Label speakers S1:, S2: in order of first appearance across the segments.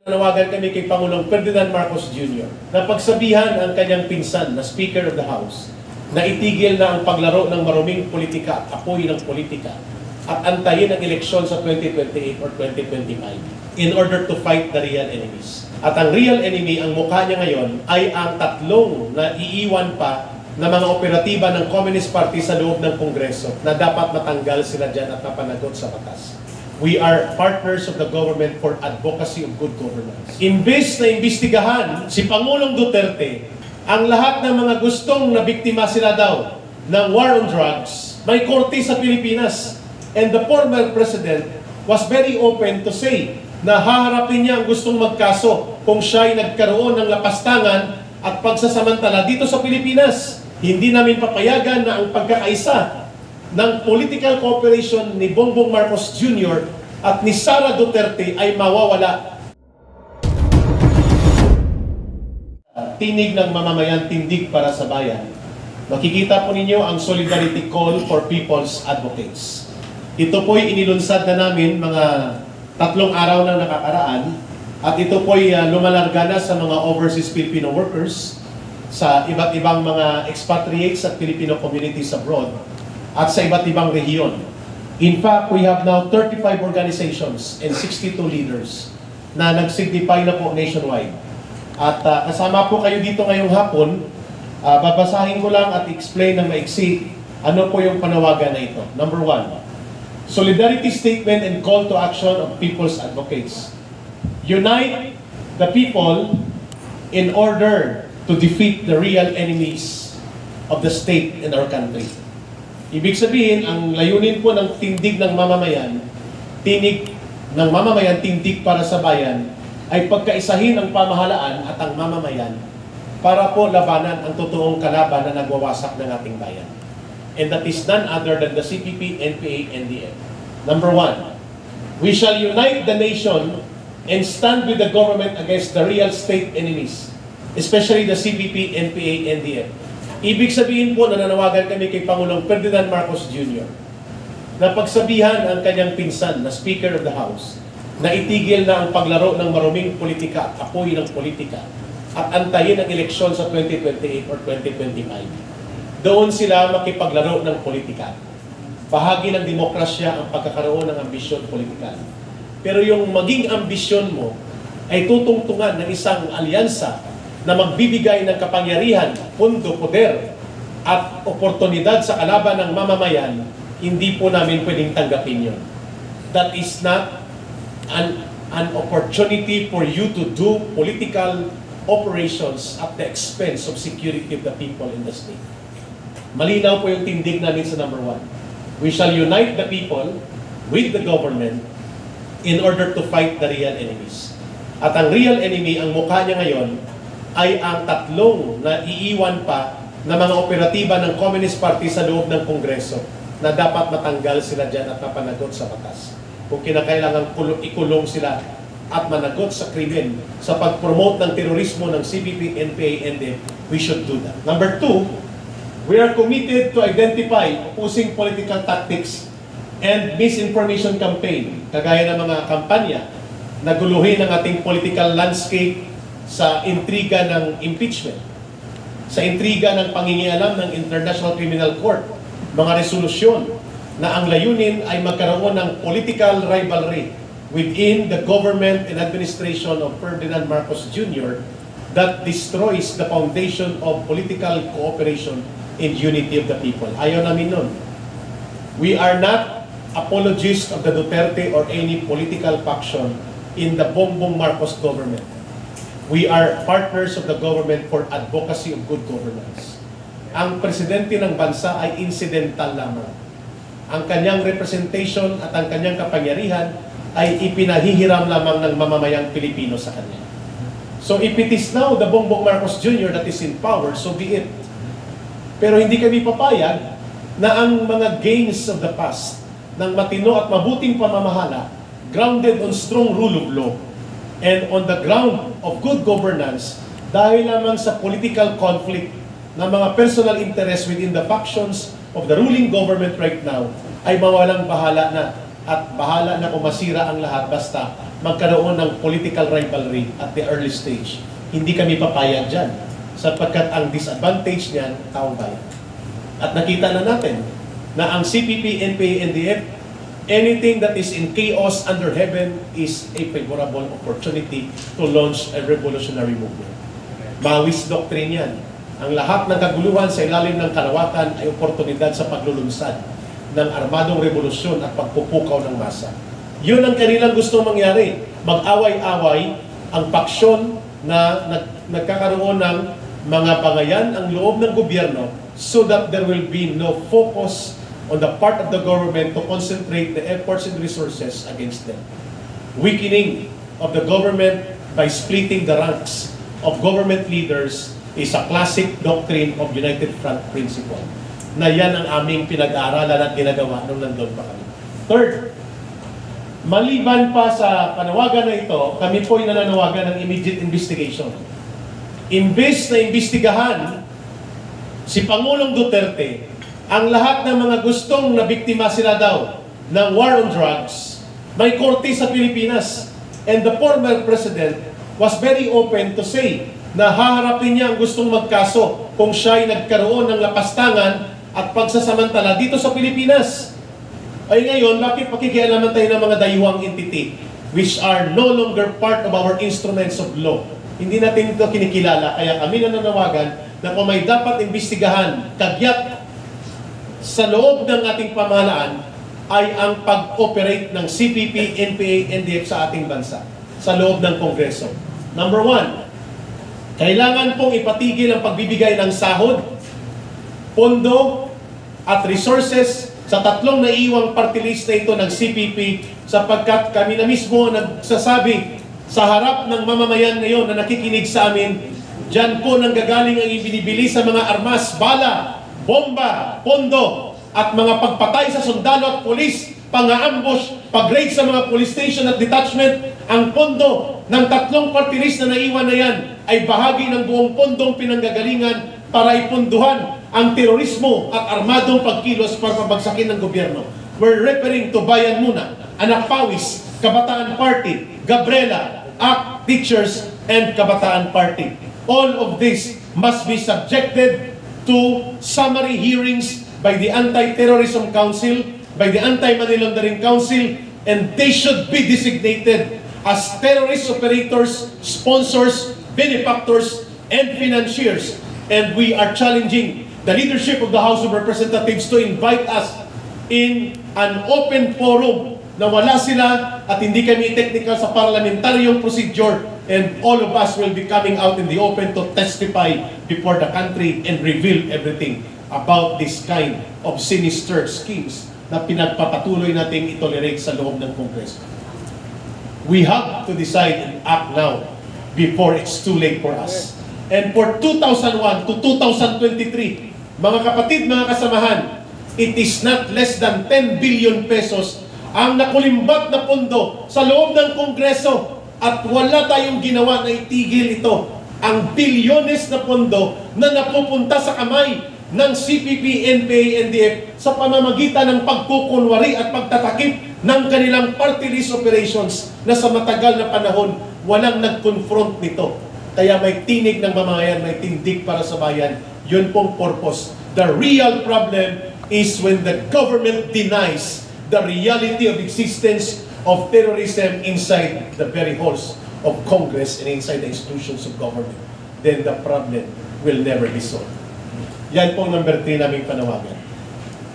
S1: Nanawagan kami kay Pangulong Ferdinand Marcos Jr. na pagsabihan ang kanyang pinsan na Speaker of the House na itigil na ang paglaro ng maruming politika at apoy ng politika at antayin ang eleksyon sa 2028 or 2025 in order to fight the real enemies. At ang real enemy, ang mukha niya ngayon, ay ang tatlong na iiwan pa na mga operatiba ng Communist Party sa loob ng Kongreso na dapat matanggal sila dyan at napanagot sa batas. We are partners of the government for advocacy of good governance. Imbes na imbestigahan si Pangulong Duterte ang lahat ng mga gustong na biktima sila daw ng war on drugs, may korte sa Pilipinas. And the former president was very open to say na haharapin niya ang gustong magkaso kung siya ay nagkaroon ng lapastangan at pagsasamantala dito sa Pilipinas. Hindi namin papayagan na ang pagkakaisa ng political cooperation ni Bongbong Marcos Jr. at ni Sara Duterte ay mawawala. Tinig ng mamamayan, tindig para sa bayan. Makikita po ninyo ang solidarity call for people's advocates. Ito po'y inilunsad na namin mga 3 araw na nakakaraan at ito po'y lumalarga na sa mga overseas Filipino workers, sa iba't ibang mga expatriates at Filipino communities abroad, at sa iba't ibang rehiyon. In fact, we have now 35 organizations and 62 leaders na nag-signify na po nationwide. At kasama po kayo dito ngayong hapon, babasahin ko lang at explain ng maiksi ano po yung panawagan na ito. Number 1, solidarity statement and call to action of people's advocates. Unite the people in order to defeat the real enemies of the state and our country. Ibig sabihin, ang layunin po ng tindig ng mamamayan, tinig ng mamamayan, tindig para sa bayan, ay pagkaisahin ang pamahalaan at ang mamamayan para po labanan ang totoong kalaban na nagwawasak ng ating bayan. And that is none other than the CPP, NPA, NDF. Number 1, we shall unite the nation and stand with the government against the real state enemies, especially the CPP, NPA, NDF. Ibig sabihin po na nanawagan kami kay Pangulong Ferdinand Marcos Jr. na pagsabihan ang kanyang pinsan na Speaker of the House na itigil na ang paglaro ng maruming politika at apoy ng politika at antayin ang eleksyon sa 2028 or 2025. Doon sila makipaglaro ng politika. Bahagi ng demokrasya ang pagkakaroon ng ambisyon politikal. Pero yung maging ambisyon mo ay tutungtungan ng isang alyansa na magbibigay ng kapangyarihan, pundo, poder, at oportunidad sa kalaban ng mamamayan, hindi po namin pwedeng tanggapin yun. That is not an opportunity for you to do political operations at the expense of security of the people in the state. Malinaw po yung tindig namin sa number 1. We shall unite the people with the government in order to fight the real enemies. At ang real enemy, ang mukha niya ngayon, ay ang tatlong na iiwan pa na mga operatiba ng Communist Party sa loob ng Kongreso na dapat matanggal sila dyan at napanagot sa batas. Kung kinakailangan ikulong sila at managot sa krimen sa pag-promote ng terorismo ng CPP, NPA, NDF, we should do that. Number 2, we are committed to identify opposing political tactics and misinformation campaign, kagaya ng mga kampanya na guluhin ang ating political landscape sa intriga ng impeachment, sa intriga ng pangingialam ng International Criminal Court, mga resolusyon na ang layunin ay magkaroon ng political rivalry within the government and administration of Ferdinand Marcos Jr. that destroys the foundation of political cooperation and unity of the people. Ayaw namin nun. We are not apologists of the Duterte or any political faction in the Bongbong Marcos government. We are partners of the government for advocacy of good governance. Ang presidente ng bansa ay incidental lamang. Ang kanyang representation at ang kanyang kapangyarihan ay ipinahihiram lamang ng mamamayang Pilipino sa kanya. So if it is now the Bongbong Marcos Jr. that is in power, so be it. Pero hindi kami papayag na ang mga gains of the past ng matino at mabuting pamamahala, grounded on strong rule of law, and on the ground of good governance, dahil lamang sa political conflict ng mga personal interest within the factions of the ruling government right now, ay mawalang bahala na at bahala na kung masira ang lahat basta magkaroon ng political rivalry at the early stage. Hindi kami papayag dyan sapagkat ang disadvantage niyan, taong bayan. At nakita na natin na ang CPP, NPA, NDF, anything that is in chaos under heaven is a favorable opportunity to launch a revolutionary movement. Maoist doctrine yan. Ang lahat ng kaguluhan sa ilalim ng kalawakan ay oportunidad sa paglulunsad ng armadong revolusyon at pagpupukaw ng masa. Yun ang kanilang gustong mangyari. Mag-away-away ang paksyon na nagkakaroon ng mga bangayan ang loob ng gobyerno so that there will be no focus on the part of the government to concentrate the efforts and resources against them. Weakening of the government by splitting the ranks of government leaders is a classic doctrine of United Front principle, na yan ang aming pinag-aaralan at ginagawa nung nandun pa kami. Third, maliban pa sa panawagan na ito, kami po'y nananawagan ng immediate investigation. Imbes na imbestigahan si Pangulong Duterte ang lahat ng mga gustong nabiktima sila daw ng war on drugs, may korte sa Pilipinas. And the former president was very open to say na haharapin niya ang gustong magkaso kung siya ay nagkaroon ng lapastangan at pagsasamantala dito sa Pilipinas. Ay ngayon, bakit pakikialaman tayo ng mga dayuhang entity which are no longer part of our instruments of law? Hindi natin ito kinikilala, kaya kami nananawagan na kung may dapat imbestigahan, kagyat sa loob ng ating pamahalaan ay ang pag-operate ng CPP, NPA, NDF sa ating bansa, sa loob ng Kongreso. Number one, kailangan pong ipatigil ang pagbibigay ng sahod, pondo, at resources sa tatlong naiiwang party list na ito ng CPP sapagkat kami na mismo nagsasabi sa harap ng mamamayan ngayon na nakikinig sa amin, dyan po nanggagaling ang ibinibili sa mga armas, bala, bomba, pondo, at mga pagpatay sa sundalo at polis, pang-aambush, pag-raid sa mga police station at detachment. Ang pondo ng tatlong party list na naiwan na yan ay bahagi ng buong pondong pinanggagalingan para ipunduhan ang terorismo at armadong pagkilos para pabagsakin ng gobyerno. We're referring to Bayan Muna, Anak Pawis, Kabataan Party, Gabriela, ACT, Teachers, and Kabataan Party. All of this must be subjected to summary hearings by the Anti-Terrorism Council, by the Anti-Money Laundering Council, and they should be designated as terrorist operators, sponsors, benefactors, and financiers. And we are challenging the leadership of the House of Representatives to invite us in an open forum na wala sila at hindi kami technical sa parliamentaryong procedure, and all of us will be coming out in the open to testify before the country and reveal everything about this kind of sinister schemes na pinagpapatuloy nating itolerate sa loob ng Kongreso. We have to decide and act now before it's too late for us. And for 2001 to 2023, mga kapatid, mga kasamahan, it is not less than 10 billion pesos ang nakulimbat na pondo sa loob ng Kongreso at wala tayong ginawa na itigil ito. Ang bilyones na pondo na napupunta sa kamay ng CPP, NPA, NDF sa pamamagitan ng pagkukunwari at pagtatakip ng kanilang party list operations na sa matagal na panahon walang nag-confront nito. Kaya may tinig ng mamamayan, may tindig para sa bayan. Yun pong purpose. The real problem is when the government denies the reality of existence of terrorism inside the very halls of Congress and inside the institutions of government. Then the problem will never be solved. Yan pong number 3 naming panawagan.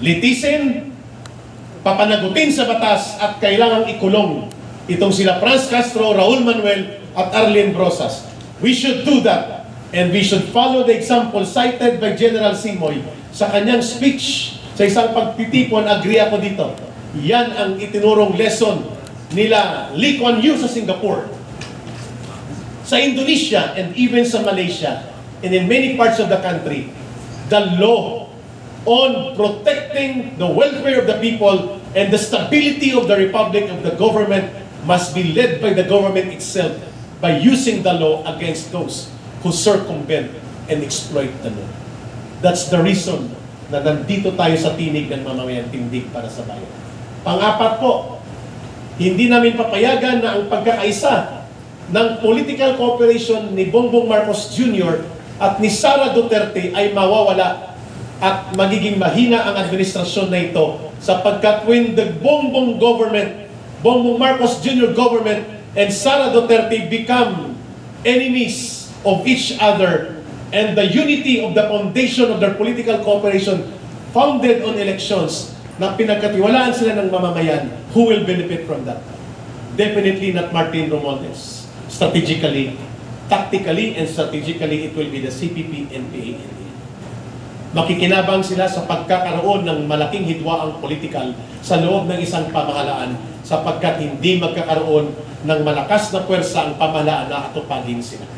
S1: Litisin, papanagutin sa batas at kailangang ikulong itong sila Franz Castro, Raul Manuel at Arlene Brosas. We should do that, and we should follow the example cited by General Simoy sa kanyang speech sa isang pagtitipon. Agree ako dito. Yan ang itinurong lesson nila Lee Kuan Yew sa Singapore, sa Indonesia, and even sa Malaysia, and in many parts of the country. The law on protecting the welfare of the people and the stability of the republic, of the government, must be led by the government itself by using the law against those who circumvent and exploit the law. That's the reason na nandito tayo sa tinig ng mamamayan, tindig para sa bayan. Pang-apat po, Hindi namin papayagan na ang pagkakaisa ng political cooperation ni Bongbong Marcos Jr. at ni Sara Duterte ay mawawala at magiging mahina ang administrasyon na ito sapagkat when the Bongbong government, Bongbong Marcos Jr. government and Sara Duterte become enemies of each other and the unity of the foundation of their political cooperation founded on elections na pinagkatiwalaan sila ng mamamayan, who will benefit from that? Definitely not Martin Romualdez. Strategically, tactically, and strategically, it will be the CPP, NPA, NDF. Makikinabang sila sa pagkakaroon ng malaking hidwaang politikal sa loob ng isang pamahalaan sapagkat hindi magkakaroon ng malakas na puwersa ang pamahalaan na atupagin sila.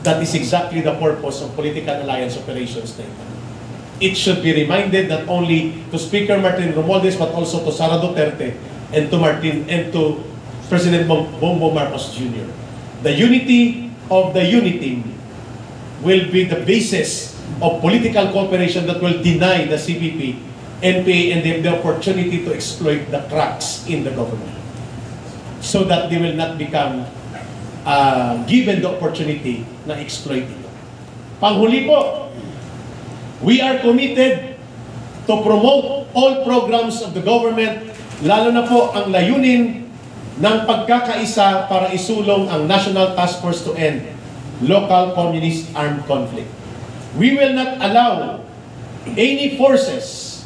S1: That is exactly the purpose of political alliance operations na ito. It should be reminded not only to Speaker Martin Romualdez but also to Sara Duterte and to President Bongbong Marcos Jr. The unity of the unity will be the basis of political cooperation that will deny the CPP, NPA, and the opportunity to exploit the cracks in the government so that they will not become given the opportunity na exploit ito. Panghuli po, we are committed to promote all programs of the government, lalo na po ang layunin ng pagkakaisa para isulong ang National Task Force to End Local Communist Armed Conflict. We will not allow any forces,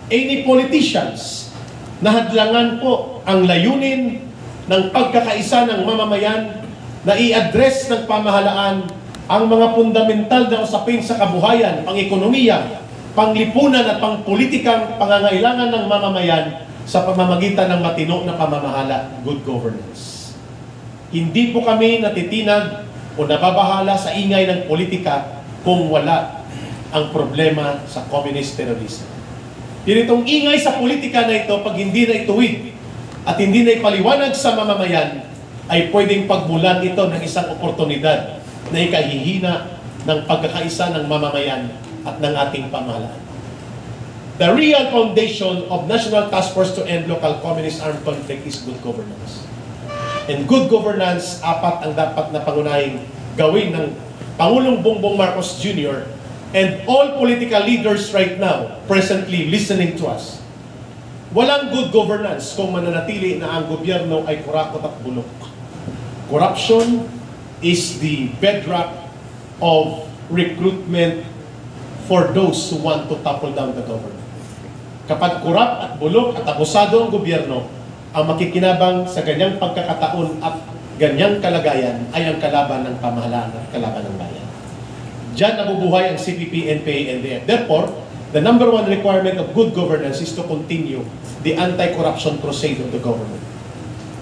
S1: any politicians na hadlangan po ang layunin ng pagkakaisa ng mamamayan na i-address ng pamahalaan ang mga fundamental na usapin sa kabuhayan, pang-ekonomiya, panglipunan at pangpolitikang pangangailangan ng mamamayan sa pamamagitan ng matino na pamamahala, good governance. Hindi po kami natitinag o nababahala sa ingay ng politika kung wala ang problema sa communist terrorism. Itong ingay sa politika na ito, pag hindi na ituwid at hindi na ipaliwanag sa mamamayan, ay pwedeng pagmulan ito ng isang oportunidad na ikahihina ng pagkakaisa ng mamamayan at ng ating pamahalaan. The real foundation of National Task Force to End Local Communist Armed Conflict is good governance. And good governance, apat ang dapat na pangunahing gawin ng Pangulong Bongbong Marcos Jr. and all political leaders right now, presently listening to us. Walang good governance kung mananatili na ang gobyerno ay kurakot at bulok. Corruption is the bedrock of recruitment for those who want to topple down the government. Kapag kurap at bulok at abusado ang gobyerno, ang makikinabang sa ganyang pagkakataon at ganyang kalagayan ay ang kalaban ng pamahalaan at kalaban ng bayan. Diyan nabubuhay ang CPP, NPA, NDF. Therefore, the number one requirement of good governance is to continue the anti-corruption crusade of the government.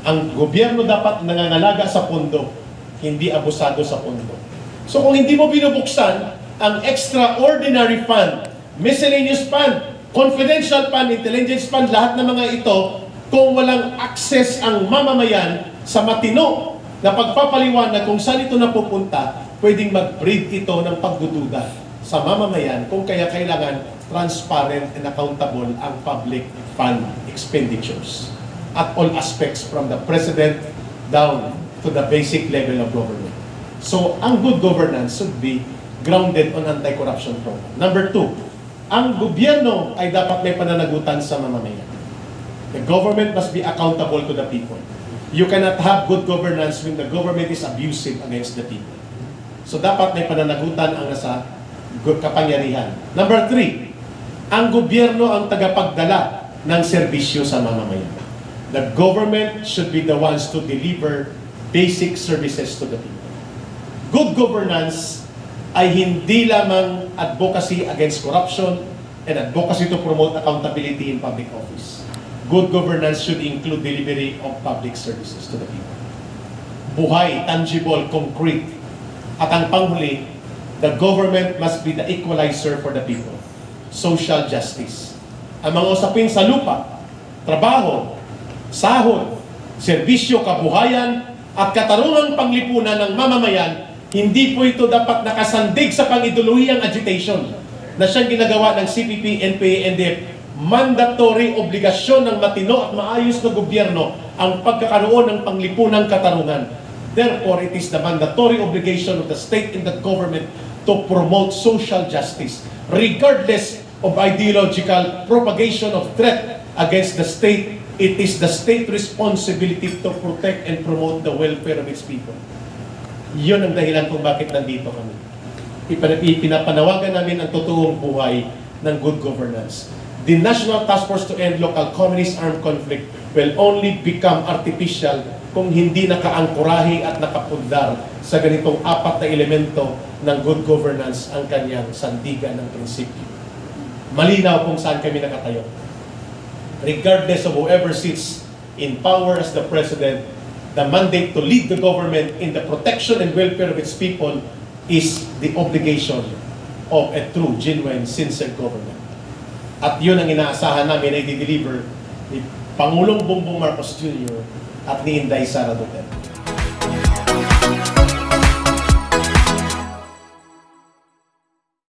S1: Ang gobyerno dapat nangangalaga sa pondo, hindi abusado sa pondo. So kung hindi mo binubuksan ang extraordinary fund, miscellaneous fund, confidential fund, intelligence fund, lahat ng mga ito, kung walang access ang mamamayan sa matino na pagpapaliwanag kung saan ito napupunta, pwedeng mag-breed ito ng pagdududa sa mamamayan kung kaya kailangan transparent and accountable ang public fund expenditures at all aspects from the president down to the basic level of government. So, ang good governance should be grounded on anti-corruption program. Number two, ang gobyerno ay dapat may pananagutan sa mamamayan. The government must be accountable to the people. You cannot have good governance when the government is abusive against the people. So, dapat may pananagutan ang nasa kapangyarihan. Number three, ang gobyerno ang tagapagdala ng serbisyo sa mamamayan. The government should be the ones to deliver basic services to the people. Good governance ay hindi lamang advocacy against corruption and advocacy to promote accountability in public office. Good governance should include delivery of public services to the people. Buhay, tangible, concrete. At ang panghuli, the government must be the equalizer for the people. Social justice. Ang mga usapin sa lupa, trabaho, sahod, serbisyo, kabuhayan, at katarungang panglipunan ng mamamayan, hindi po ito dapat nakasandig sa pang-ideolohiyang agitation na siyang ginagawa ng CPP, NPA, NDF mandatory obligasyon ng matino at maayos na gobyerno ang pagkakaroon ng panglipunang katarungan. Therefore, it is the mandatory obligation of the state and the government to promote social justice, regardless of ideological propagation of threat against the state. It is the state responsibility to protect and promote the welfare of its people. Yun ang dahilan kung bakit nandito kami. Ipinapanawagan namin ang totoong buhay ng good governance. The National Task Force to End Local Communist Armed Conflict will only become artificial kung hindi nakaangkurahe at nakapundar sa ganitong apat na elemento ng good governance ang kanyang sandigan ng prinsipyo. Malinaw kung saan kami nakatayo. Regardless of whoever sits in power as the president, the mandate to lead the government in the protection and welfare of its people is the obligation of a true, genuine, sincere government. At yun ang inaasahan namin ay i-deliver ni Pangulong Bongbong Marcos Jr. at ni Inday Sara Duterte.